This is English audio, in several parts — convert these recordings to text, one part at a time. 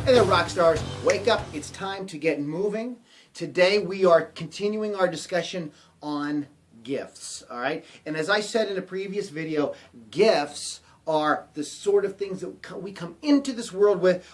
Hey there, rock stars. Wake up. It's time to get moving. Today we are continuing our discussion on gifts, all right? And as I said in a previous video, gifts are the sort of things that we come into this world with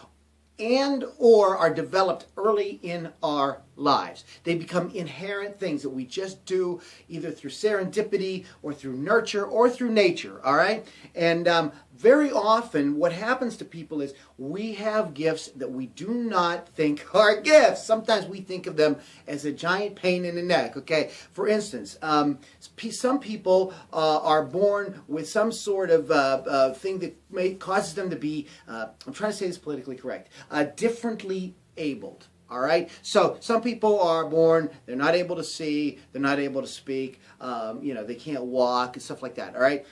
and or are developed early in our lives. They become inherent things that we just do either through serendipity or through nurture or through nature, all right? And very often what happens to people is we have gifts that we do not think are gifts. Sometimes we think of them as a giant pain in the neck, okay? For instance, some people are born with some sort of thing that causes them to be, I'm trying to say this politically correct, differently abled. All right. So some people are born, they're not able to see, they're not able to speak, they can't walk and stuff like that. All right.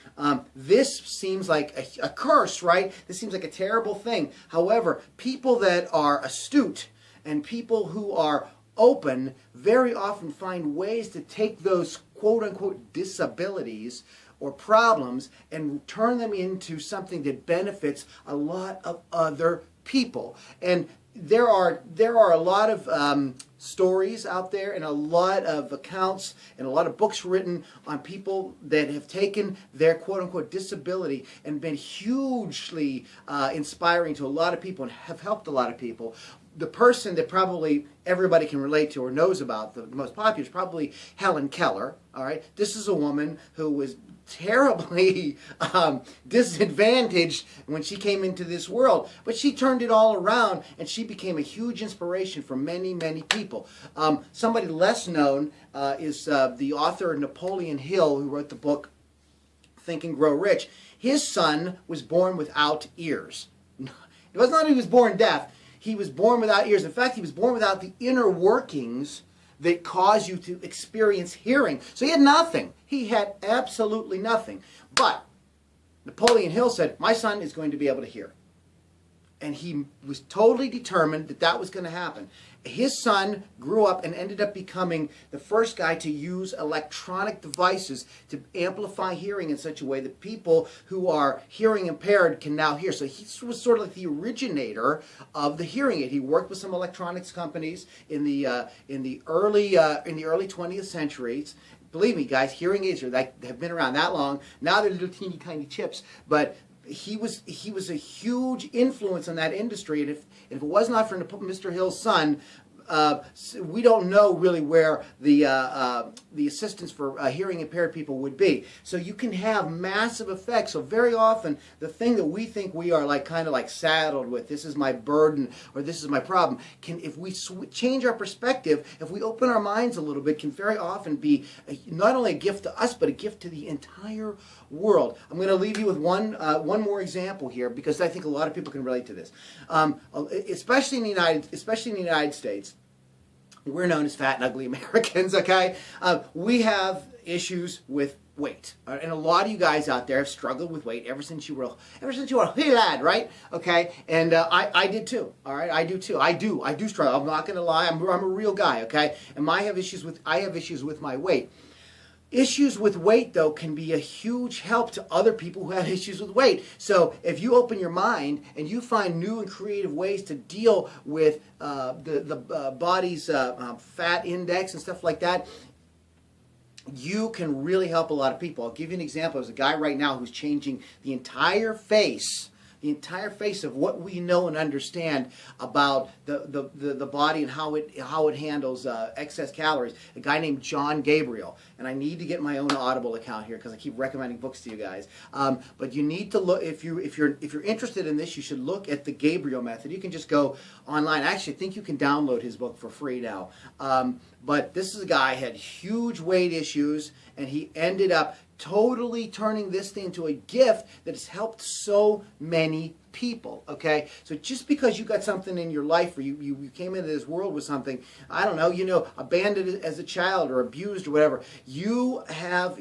This seems like a curse, right? This seems like a terrible thing. However, people that are astute and people who are open very often find ways to take those quote unquote disabilities or problems and turn them into something that benefits a lot of other people. And there are a lot of stories out there and a lot of accounts and a lot of books written on people that have taken their quote-unquote disability and been hugely inspiring to a lot of people and have helped a lot of people. The person that probably everybody can relate to or knows about, the most popular, is probably Helen Keller. All right, this is a woman who was terribly disadvantaged when she came into this world, but she turned it all around and she became a huge inspiration for many, many people. Somebody less known is the author Napoleon Hill, who wrote the book Think and Grow Rich. His son was born without ears. It was not that he was born deaf. He was born without ears. In fact, he was born without the inner workings that cause you to experience hearing. So he had nothing. He had absolutely nothing. But Napoleon Hill said, my son is going to be able to hear. And he was totally determined that that was going to happen. His son grew up and ended up becoming the first guy to use electronic devices to amplify hearing in such a way that people who are hearing impaired can now hear. So he was sort of like the originator of the hearing aid. He worked with some electronics companies in the early 20th centuries. Believe me, guys, hearing aids have been around that long. Now they're little teeny tiny chips, but he was a huge influence on that industry, and if it was not for Mr. Hill's son, we don't know really where the assistance for hearing impaired people would be. So you can have massive effects. So very often the thing that we think we are kind of saddled with, this is my burden or this is my problem, if we change our perspective, if we open our minds a little bit, can very often be not only a gift to us but a gift to the entire world. I'm going to leave you with one more example here because I think a lot of people can relate to this, especially in the United States. We're known as fat and ugly Americans, okay? We have issues with weight. And a lot of you guys out there have struggled with weight ever since you were a wee lad, right? Okay? And I did too, all right? I do too. I do struggle. I'm not going to lie. I'm a real guy, okay? And I have issues with my weight. Issues with weight, though, can be a huge help to other people who have issues with weight. So if you open your mind and you find new and creative ways to deal with the body's fat index and stuff like that, you can really help a lot of people. I'll give you an example. There's a guy right now who's changing the entire face of what we know and understand about the body and how it handles excess calories. A guy named John Gabriel, and I need to get my own Audible account here because I keep recommending books to you guys. But you need to look if you're interested in this. You should look at the Gabriel method. You can just go online. I actually think you can download his book for free now. But this is a guy who had huge weight issues, and he ended up totally turning this thing into a gift that has helped so many people, okay? So just because you got something in your life or you came into this world with something, I don't know, abandoned as a child or abused or whatever, you have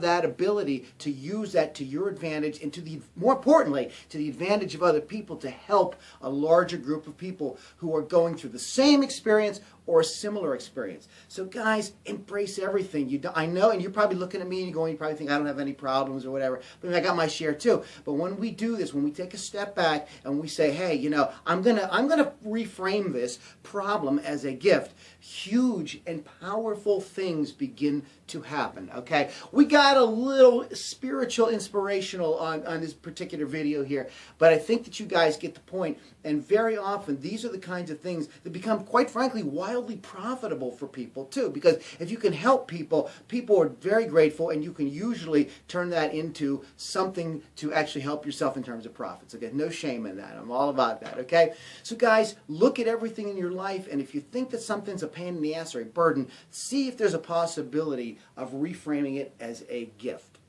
that ability to use that to your advantage and more importantly, to the advantage of other people to help a larger group of people who are going through the same experience or a similar experience. So guys, embrace everything. I know, and you're probably looking at me and you probably think I don't have any problems or whatever, but I got my share too. But when we do this, when we take a step back and we say, hey, you know, I'm gonna reframe this problem as a gift, huge and powerful things begin to happen. Okay, we got a little spiritual inspirational on this particular video here, but I think that you guys get the point. And very often these are the kinds of things that become, quite frankly, wildly profitable for people too, because if you can help people, people are very grateful, and you can usually turn that into something to actually help yourself in terms of profits. Okay, no shame in that. I'm all about that. Okay, so guys, look at everything in your life, and if you think that something's a pain in the ass or a burden, see if there's a possibility of reframing it as a gift.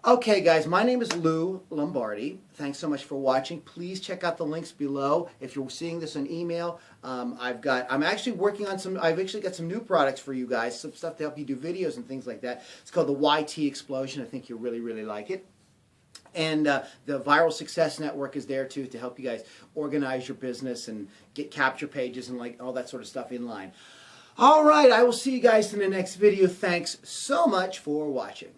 Okay, guys, my name is Lou Lombardi. Thanks so much for watching. Please check out the links below. If you're seeing this on email, I'm actually working on I've actually got some new products for you guys, some stuff to help you do videos and things like that. It's called the YT Explosion. I think you'll really, really like it. And the Viral Success Network is there too to help you guys organize your business and get capture pages and like all that sort of stuff in line. All right, I will see you guys in the next video. Thanks so much for watching.